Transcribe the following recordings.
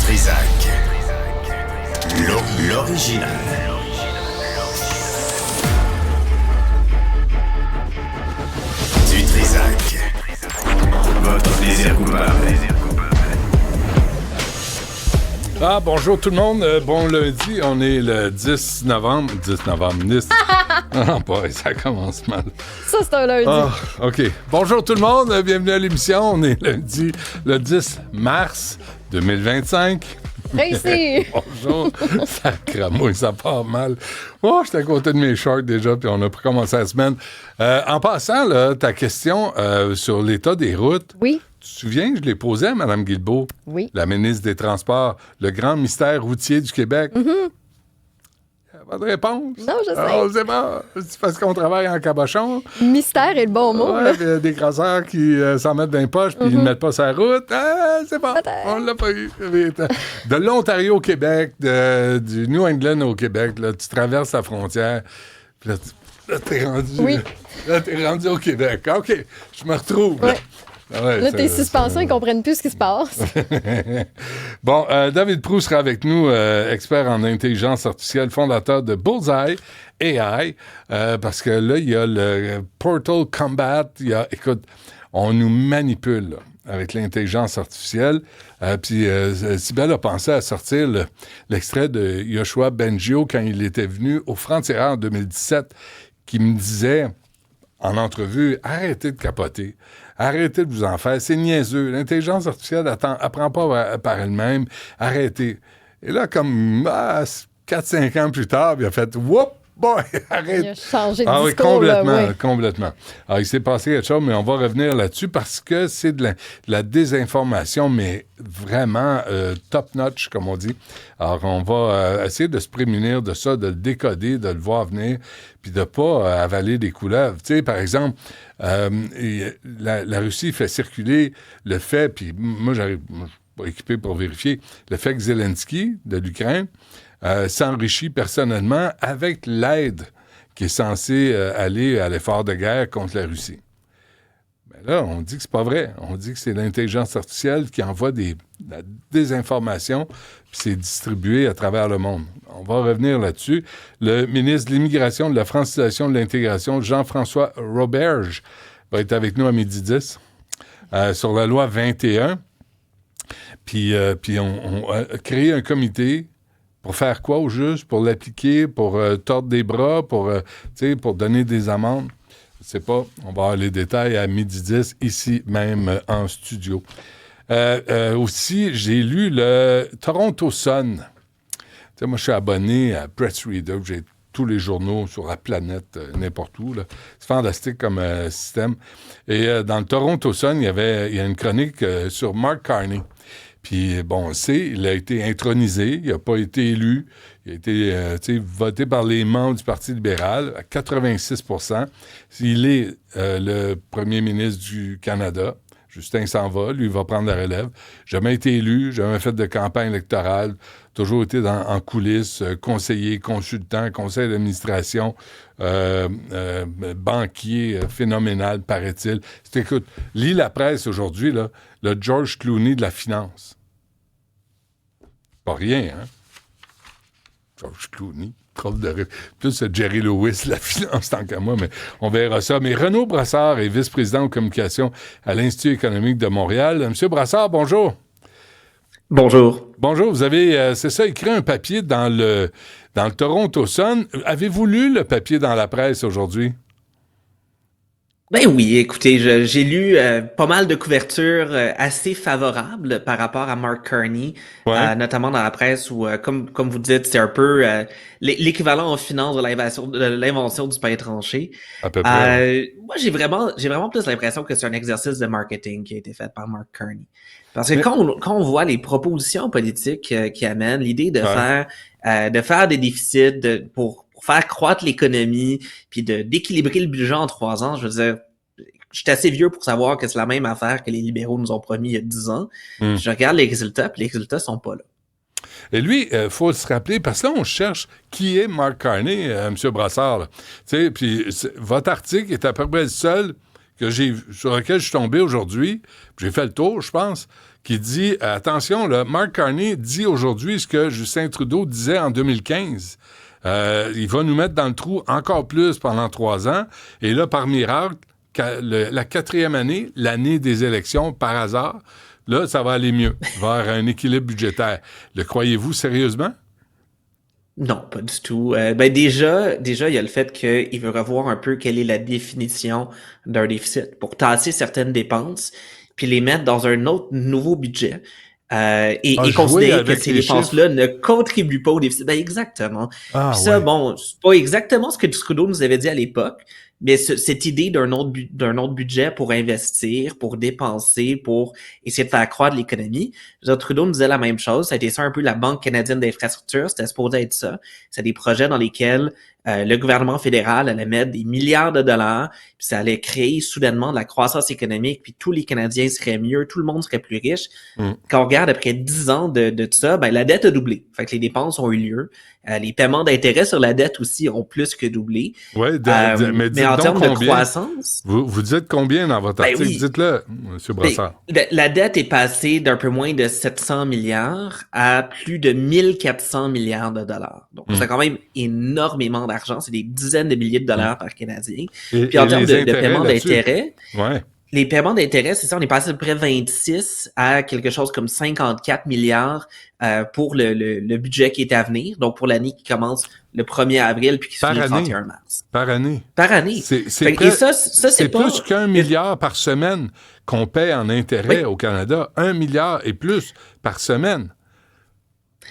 Trisac. L'original. Du Trisac. Votre plaisir coupable. Ah, bonjour tout le monde. Bon lundi, on est le 10 novembre. 10 novembre, Nice. Ah, boy, ça commence mal. Ça, c'est un lundi. Ah, OK. Bonjour tout le monde. Bienvenue à l'émission. On est lundi, le 10 mars 2025. Réussi! Bonjour. Ça cramouille, ça part mal. Oh, j'étais à côté de mes shorts déjà, puis on a commencé la semaine. En passant, là, ta question sur l'état des routes. Oui. Tu te souviens que je l'ai posée à Mme Guilbeault, Oui. la ministre des Transports, le grand mystère routier du Québec? Pas de réponse. Non, je sais. On sait pas. C'est parce qu'on travaille en cabochon. Mystère est le bon mot. Ouais, puis il y a des crosseurs qui s'en mettent dans les poches puis ils ne mettent pas sa route. Ah, c'est bon. Peut-être. On l'a pas eu. De l'Ontario au Québec, du New England au Québec, là, tu traverses la frontière. Puis là, t'es rendu. Oui. Là, t'es rendu au Québec. OK, je me retrouve. Ouais. Ah ouais, Là, tes suspensants, ils comprennent plus ce qui se passe. Bon, David Proulx sera avec nous, expert en intelligence artificielle, fondateur de Bullseye AI, parce que là, il y a le Portal Combat. Écoute, on nous manipule là, avec l'intelligence artificielle. Puis Sybelle a pensé à sortir l'extrait de Yoshua Bengio quand il était venu au Franc-Tireur en 2017, qui me disait en entrevue, arrêtez de capoter. Arrêtez de vous en faire. C'est niaiseux. L'intelligence artificielle apprend pas par elle-même. Arrêtez. Et là, comme 4-5 ans plus tard, il a fait « Whoop! Boy! Arrête! » Il a changé de Ah oui, discours. complètement, là, ouais. complètement. Alors, il s'est passé quelque chose, mais on va revenir là-dessus parce que c'est de la désinformation, mais vraiment top-notch, comme on dit. Alors, on va essayer de se prémunir de ça, de le décoder, de le voir venir, puis de pas avaler des couleuvres. Tu sais, par exemple, la Russie fait circuler le fait, puis moi, je suis pas équipé pour vérifier, le fait que Zelensky, de l'Ukraine, s'enrichit personnellement avec l'aide qui est censée aller à l'effort de guerre contre la Russie. Mais là, on dit que c'est pas vrai. On dit que c'est l'intelligence artificielle qui envoie de la désinformation, puis c'est distribué à travers le monde. On va revenir là-dessus. Le ministre de l'Immigration, de la Francisation, de l'Intégration, Jean-François Roberge, va être avec nous à 12h10 sur la loi 21. Puis on a créé un comité. Pour faire quoi au juste? Pour l'appliquer? Pour tordre des bras? Pour donner des amendes? Je ne sais pas. On va avoir les détails à 12h10, ici même en studio. Aussi, j'ai lu le Toronto Sun. T'sais, moi, je suis abonné à Press Reader. J'ai tous les journaux sur la planète, n'importe où. Là. C'est fantastique comme système. Et dans le Toronto Sun, il y a une chronique sur Mark Carney. Puis, bon, on sait, il a été intronisé, il n'a pas été élu, il a été voté par les membres du Parti libéral à 86%. Il est le premier ministre du Canada. Justin s'en va, lui, il va prendre la relève. Jamais été élu, jamais fait de campagne électorale, toujours été en coulisses, conseiller, consultant, conseil d'administration, banquier phénoménal, paraît-il. Écoute, lis la presse aujourd'hui, là, le George Clooney de la finance. Pas rien, hein? George Clooney. Plus Jerry Lewis, la finance, tant qu'à moi, mais on verra ça. Mais Renaud Brassard est vice-président de communication à l'Institut économique de Montréal. Monsieur Brassard, bonjour. Bonjour. Bonjour, vous avez, c'est ça, écrit un papier dans le Toronto Sun. Avez-vous lu le papier dans la presse aujourd'hui? Ben oui, écoutez, j'ai lu pas mal de couvertures assez favorables par rapport à Mark Carney, Ouais. notamment dans la presse où, comme vous dites, c'est un peu l'équivalent en finance de l'invention du pain tranché. À peu près. Moi, j'ai vraiment plus l'impression que c'est un exercice de marketing qui a été fait par Mark Carney. Parce que Mais- quand on voit les propositions politiques qui amènent l'idée de Ouais. faire des déficits pour faire croître l'économie, puis d'équilibrer le budget en 3 ans, je veux dire, je suis assez vieux pour savoir que c'est la même affaire que les libéraux nous ont promis il y a 10 ans. Je regarde les résultats, puis les résultats sont pas là. Et lui, il faut se rappeler, parce que là, on cherche qui est Mark Carney, M. Brassard. Tu sais, puis votre article est à peu près le seul sur lequel je suis tombé aujourd'hui, j'ai fait le tour, je pense, qui dit, attention, là, Mark Carney dit aujourd'hui ce que Justin Trudeau disait en 2015. Il va nous mettre dans le trou encore plus pendant 3 ans. Et là, par miracle, la 4e année, l'année des élections, par hasard, là, ça va aller mieux, vers un équilibre budgétaire. Le croyez-vous sérieusement? Non, pas du tout. Déjà, il y a le fait qu'il veut revoir un peu quelle est la définition d'un déficit pour tasser certaines dépenses, puis les mettre dans un autre nouveau budget. Et considérer que ces dépenses-là ne contribuent pas au déficit. Ben exactement. Puis ça, bon, c'est pas exactement ce que Trudeau nous avait dit à l'époque, mais cette idée d'un autre budget pour investir, pour dépenser, pour essayer de faire croître l'économie. Trudeau nous disait la même chose. Ça a été ça un peu la Banque canadienne d'infrastructure. C'était supposé être ça. C'est des projets dans lesquels le gouvernement fédéral allait mettre des milliards de dollars, puis ça allait créer soudainement de la croissance économique, puis tous les Canadiens seraient mieux, tout le monde serait plus riche. Quand on regarde après 10 ans de tout ça, ben la dette a doublé. Fait que les dépenses ont eu lieu. Les paiements d'intérêt sur la dette aussi ont plus que doublé. Oui, mais en termes de croissance... Vous dites combien dans votre article? Oui. Dites-le, M. Brassard. La dette est passée d'un peu moins de 700 milliards à plus de 1400 milliards de dollars. Donc, c'est quand même énormément d'argent. C'est des dizaines de milliers de dollars par Canadien. Puis en termes de paiement d'intérêt... Ouais. Les paiements d'intérêt, c'est ça, on est passé de près 26 à quelque chose comme 54 milliards pour le budget qui est à venir, donc pour l'année qui commence le 1er avril puis qui se finit le 31 mars. Par année. Par année. C'est plus qu'1 milliard par semaine qu'on paie en intérêt au Canada. 1 milliard et plus par semaine.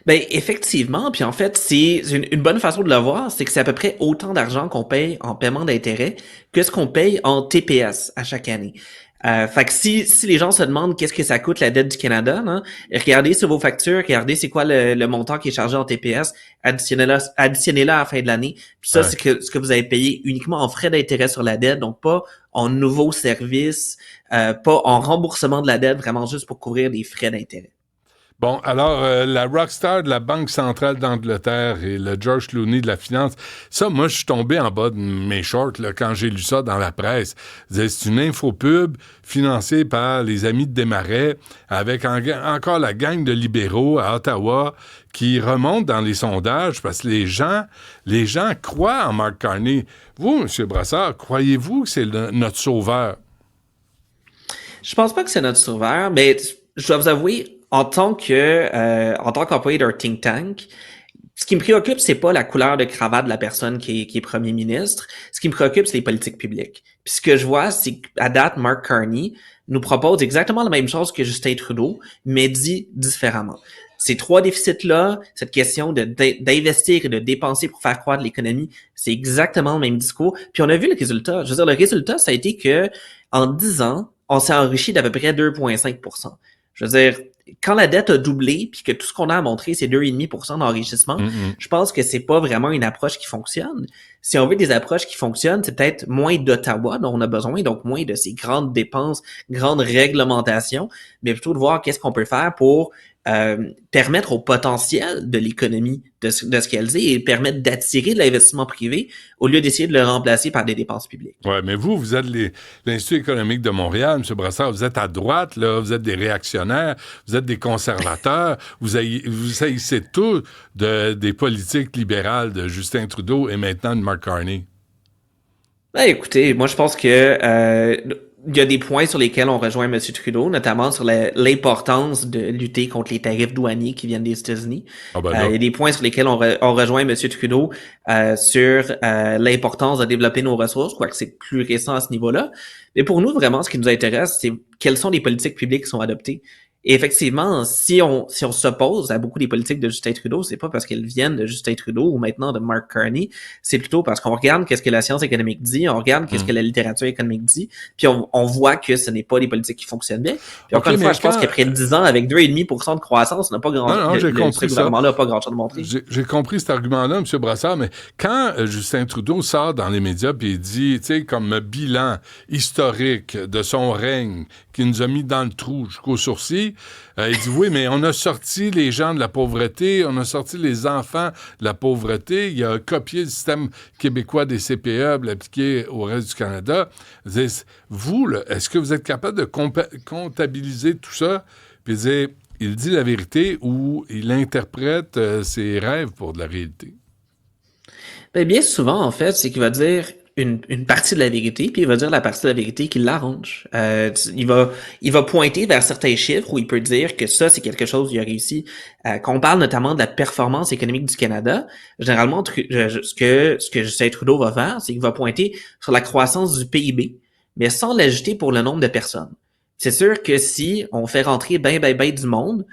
Ben effectivement, puis en fait, c'est une bonne façon de le voir, c'est que c'est à peu près autant d'argent qu'on paye en paiement d'intérêt que ce qu'on paye en TPS à chaque année. Fait que si les gens se demandent qu'est-ce que ça coûte la dette du Canada, là, regardez sur vos factures, regardez c'est quoi le montant qui est chargé en TPS, additionnez-le à la fin de l'année. Puis ça, c'est ce que vous avez payé uniquement en frais d'intérêt sur la dette, donc pas en nouveaux services, pas en remboursement de la dette, vraiment juste pour couvrir des frais d'intérêt. Bon, alors, la rockstar de la Banque centrale d'Angleterre et le George Clooney de la finance, ça, moi, je suis tombé en bas de mes shorts là, quand j'ai lu ça dans la presse. C'est une infopub financée par les amis de Desmarais avec encore la gang de libéraux à Ottawa qui remontent dans les sondages parce que les gens croient en Mark Carney. Vous, M. Brassard, croyez-vous que c'est notre sauveur? Je pense pas que c'est notre sauveur, mais je dois vous avouer, en tant qu'employé d'un think tank, ce qui me préoccupe, c'est pas la couleur de cravate de la personne qui est premier ministre. Ce qui me préoccupe, c'est les politiques publiques. Puis ce que je vois, c'est qu'à date, Mark Carney nous propose exactement la même chose que Justin Trudeau, mais dit différemment. Ces 3 déficits-là, cette question d'investir et de dépenser pour faire croître l'économie, c'est exactement le même discours. Puis on a vu le résultat. Je veux dire, le résultat, ça a été que en 10 ans, on s'est enrichi d'à peu près 2,5%. Je veux dire, quand la dette a doublé, puis que tout ce qu'on a à montrer, c'est 2,5% d'enrichissement, je pense que c'est pas vraiment une approche qui fonctionne. Si on veut des approches qui fonctionnent, c'est peut-être moins d'Ottawa dont on a besoin, donc moins de ces grandes dépenses, grandes réglementations, mais plutôt de voir qu'est-ce qu'on peut faire pour permettre au potentiel de l'économie de ce qu'elle est et permettre d'attirer de l'investissement privé au lieu d'essayer de le remplacer par des dépenses publiques. Oui, mais vous êtes l'Institut économique de Montréal, M. Brassard, vous êtes à droite, là, vous êtes des réactionnaires, vous êtes des conservateurs, vous haïssez tout des politiques libérales de Justin Trudeau et maintenant de Mark Carney. Ben, écoutez, moi je pense que il y a des points sur lesquels on rejoint M. Trudeau, notamment sur l'importance de lutter contre les tarifs douaniers qui viennent des États-Unis. Il y a des points sur lesquels on rejoint M. Trudeau sur l'importance de développer nos ressources, quoique c'est plus récent à ce niveau-là. Mais pour nous, vraiment, ce qui nous intéresse, c'est quelles sont les politiques publiques qui sont adoptées. Et effectivement, si on s'oppose à beaucoup des politiques de Justin Trudeau, c'est pas parce qu'elles viennent de Justin Trudeau ou maintenant de Mark Carney, c'est plutôt parce qu'on regarde qu'est-ce que la science économique dit, on regarde qu'est-ce que la littérature économique dit, puis on voit que ce n'est pas des politiques qui fonctionnent bien. Puis encore une fois, je pense qu'après 10 ans, avec 2,5% de croissance, on n'a pas grand-chose. Ce gouvernement-là n'a pas grand-chose de montrer. J'ai compris cet argument-là, M. Brassard, mais quand Justin Trudeau sort dans les médias puis il dit, tu sais, comme bilan historique de son règne qui nous a mis dans le trou jusqu'au sourcil, Il dit, oui, mais on a sorti les gens de la pauvreté, on a sorti les enfants de la pauvreté, il a copié le système québécois des CPE, l'appliquer au reste du Canada. Vous, là, est-ce que vous êtes capable de comptabiliser tout ça? Puis il dit la vérité ou il interprète ses rêves pour de la réalité? Bien souvent, en fait, c'est qu'il va dire une partie de la vérité, puis il va dire la partie de la vérité qui l'arrange. Il va pointer vers certains chiffres où il peut dire que ça, c'est quelque chose qu'il a réussi. Quand on parle notamment de la performance économique du Canada, généralement, ce que Justin Trudeau va faire, c'est qu'il va pointer sur la croissance du PIB, mais sans l'ajouter pour le nombre de personnes. C'est sûr que si on fait rentrer ben du monde,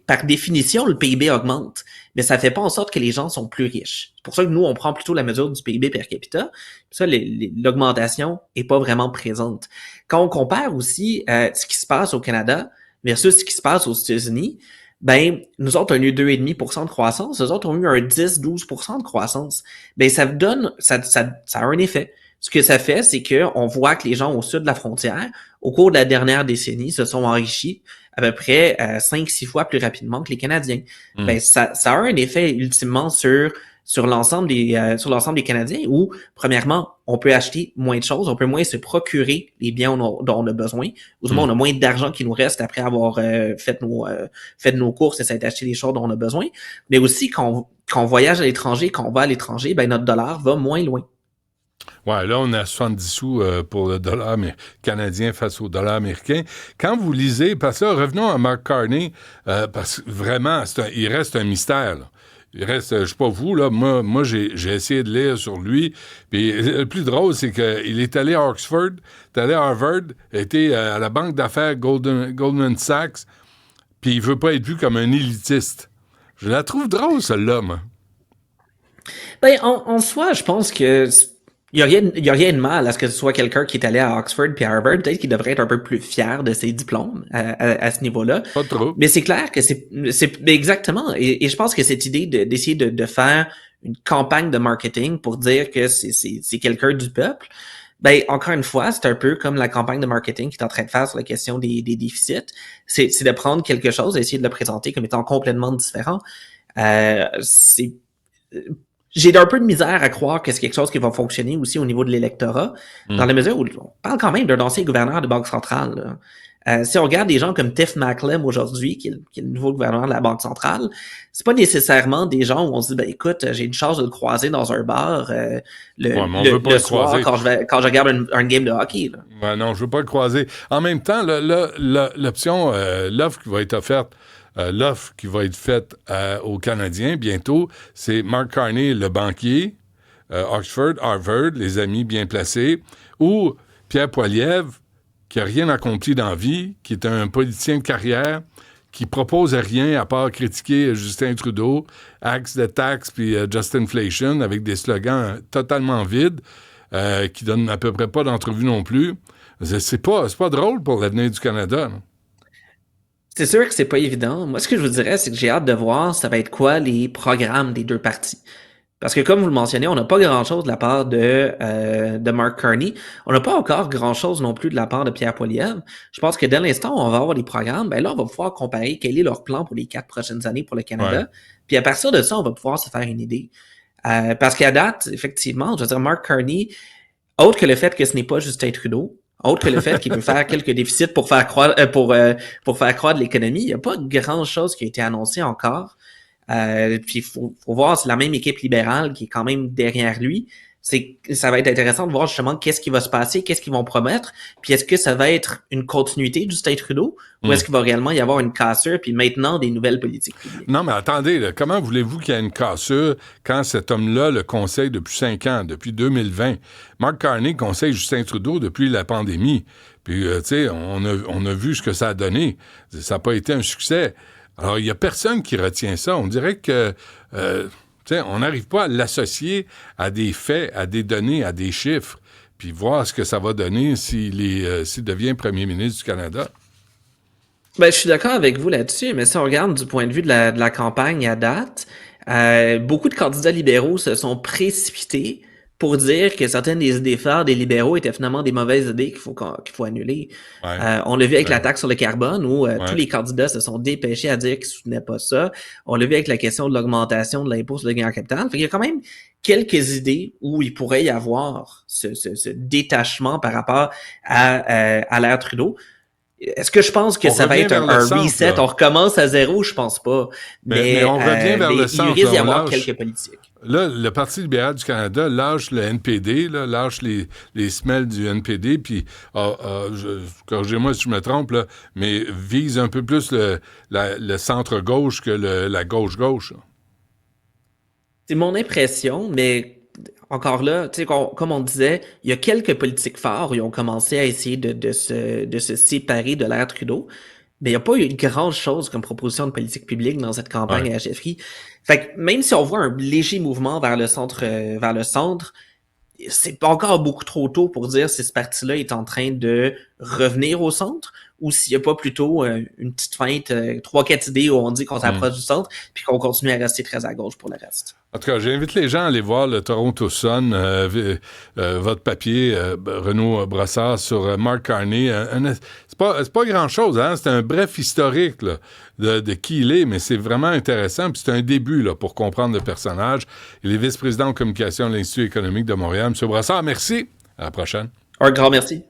par définition, le PIB augmente. Mais ça fait pas en sorte que les gens sont plus riches. C'est pour ça que nous, on prend plutôt la mesure du PIB per capita. Puis ça, l'augmentation est pas vraiment présente. Quand on compare aussi ce qui se passe au Canada versus ce qui se passe aux États-Unis, nous autres, on a eu 2,5% de croissance, eux autres ont eu un 10-12% de croissance. Ça a un effet. Ce que ça fait, c'est que on voit que les gens au sud de la frontière, au cours de la dernière décennie, se sont enrichis à peu près 5-6 fois plus rapidement que les Canadiens. Ça a un effet ultimement sur l'ensemble des Canadiens où, premièrement, on peut acheter moins de choses, on peut moins se procurer les biens dont on a besoin, ou du moins on a moins d'argent qui nous reste après avoir fait nos courses et s'être acheté les choses dont on a besoin. Mais aussi, quand on voyage à l'étranger, quand on va à l'étranger, notre dollar va moins loin. Ouais, là, on a 70 sous pour le dollar canadien face au dollar américain. Quand vous lisez, parce que là, revenons à Mark Carney, parce que vraiment, il reste un mystère, là. Il reste, je sais pas vous, là, moi j'ai essayé de lire sur lui, puis le plus drôle, c'est qu'il est allé à Oxford, il est allé à Harvard, était à la banque d'affaires Goldman Sachs, puis il veut pas être vu comme un élitiste. Je la trouve drôle, celle-là, moi. En soi, je pense que il y a rien de mal à ce que ce soit quelqu'un qui est allé à Oxford puis à Harvard. Peut-être qu'il devrait être un peu plus fier de ses diplômes à ce niveau-là. Pas trop. Mais c'est clair que c'est exactement. Et je pense que cette idée d'essayer de faire une campagne de marketing pour dire que c'est quelqu'un du peuple, encore une fois, c'est un peu comme la campagne de marketing qu'il est en train de faire sur la question des déficits. C'est de prendre quelque chose et essayer de le présenter comme étant complètement différent. J'ai un peu de misère à croire que c'est quelque chose qui va fonctionner aussi au niveau de l'électorat, dans la mesure où on parle quand même d'un ancien gouverneur de Banque centrale. Si on regarde des gens comme Tiff Macklem aujourd'hui, qui est le nouveau gouverneur de la Banque centrale, c'est pas nécessairement des gens où on se dit, écoute, j'ai une chance de le croiser dans un bar le soir quand je regarde un game de hockey. Là. Ouais, non, je veux pas le croiser. En même temps, l'option, l'offre qui va être offerte, l'offre qui va être faite aux Canadiens bientôt, c'est Mark Carney, le banquier, Oxford, Harvard, les amis bien placés, ou Pierre Poilievre, qui n'a rien accompli dans la vie, qui est un politicien de carrière, qui propose rien à part critiquer Justin Trudeau, Axe the Tax puis Just Inflation, avec des slogans totalement vides, qui donnent à peu près pas d'entrevue non plus. C'est pas drôle pour l'avenir du Canada. Non? C'est sûr que c'est pas évident. Moi, ce que je vous dirais, c'est que j'ai hâte de voir ça va être quoi les programmes des deux partis. Parce que comme vous le mentionnez, on n'a pas grand-chose de la part de Mark Carney. On n'a pas encore grand-chose non plus de la part de Pierre Poilievre. Je pense que dès l'instant où on va avoir des programmes, là, on va pouvoir comparer quel est leur plan pour les 4 prochaines années pour le Canada. Ouais. Puis à partir de ça, on va pouvoir se faire une idée. Parce qu'à date, effectivement, je veux dire, Mark Carney, autre que le fait que ce n'est pas Justin Trudeau, autre que le fait qu'il peut faire quelques déficits pour faire croître l'économie, il n'y a pas grand-chose qui a été annoncé encore. Puis il faut voir, c'est la même équipe libérale qui est quand même derrière lui. Ça va être intéressant de voir justement qu'est-ce qui va se passer, qu'est-ce qu'ils vont promettre, puis est-ce que ça va être une continuité du Justin Trudeau ou est-ce qu'il va réellement y avoir une cassure puis maintenant des nouvelles politiques publiques? Non, mais attendez, là, comment voulez-vous qu'il y ait une cassure quand cet homme-là le conseille depuis 5 ans, depuis 2020? Mark Carney conseille Justin Trudeau depuis la pandémie. Puis, tu sais, on a vu ce que ça a donné. Ça n'a pas été un succès. Alors, il n'y a personne qui retient ça. On dirait que... on n'arrive pas à l'associer à des faits, à des données, à des chiffres, puis voir ce que ça va donner s'il devient premier ministre du Canada. Je suis d'accord avec vous là-dessus, mais si on regarde du point de vue de la campagne à date, beaucoup de candidats libéraux se sont précipités pour dire que certaines des idées phares des libéraux étaient finalement des mauvaises idées qu'il faut annuler. Ouais. On l'a vu avec la taxe sur le carbone où Ouais. tous les candidats se sont dépêchés à dire qu'ils soutenaient pas ça. On l'a vu avec la question de l'augmentation de l'impôt sur le gain en capital. Fait qu'il y a quand même quelques idées où il pourrait y avoir ce détachement par rapport à l'ère Trudeau. Est-ce que je pense que On ça va revient être vers un le centre, reset? là. On recommence à zéro? Je pense pas. Mais on revient vers le centre, il risque d'y là, on avoir lâche. quelques politiques. Là, le Parti libéral du Canada lâche le NPD, là, lâche les semelles du NPD, puis, corrigez-moi si je me trompe, là, mais vise un peu plus le centre-gauche que la gauche-gauche. Là. C'est mon impression, mais encore là, tu sais, comme on disait, il y a quelques politiques phares qui ont commencé à essayer de se séparer de l'ère Trudeau. Mais il n'y a pas eu une grande chose comme proposition de politique publique dans cette campagne à la chefferie. Fait que même si on voit un léger mouvement vers le centre, c'est pas encore beaucoup trop tôt pour dire si ce parti-là est en train de revenir au centre ou s'il n'y a pas plutôt une petite feinte, 3-4 idées où on dit qu'on s'approche du centre puis qu'on continue à rester très à gauche pour le reste. En tout cas, j'invite les gens à aller voir le Toronto Sun, votre papier, Renaud Brossard, sur Mark Carney. C'est pas grand-chose, hein? C'est un bref historique là, de qui il est, mais c'est vraiment intéressant. Puis c'est un début là, pour comprendre le personnage. Il est vice-président en communication de l'Institut économique de Montréal. M. Brossard, merci. À la prochaine. Un grand merci.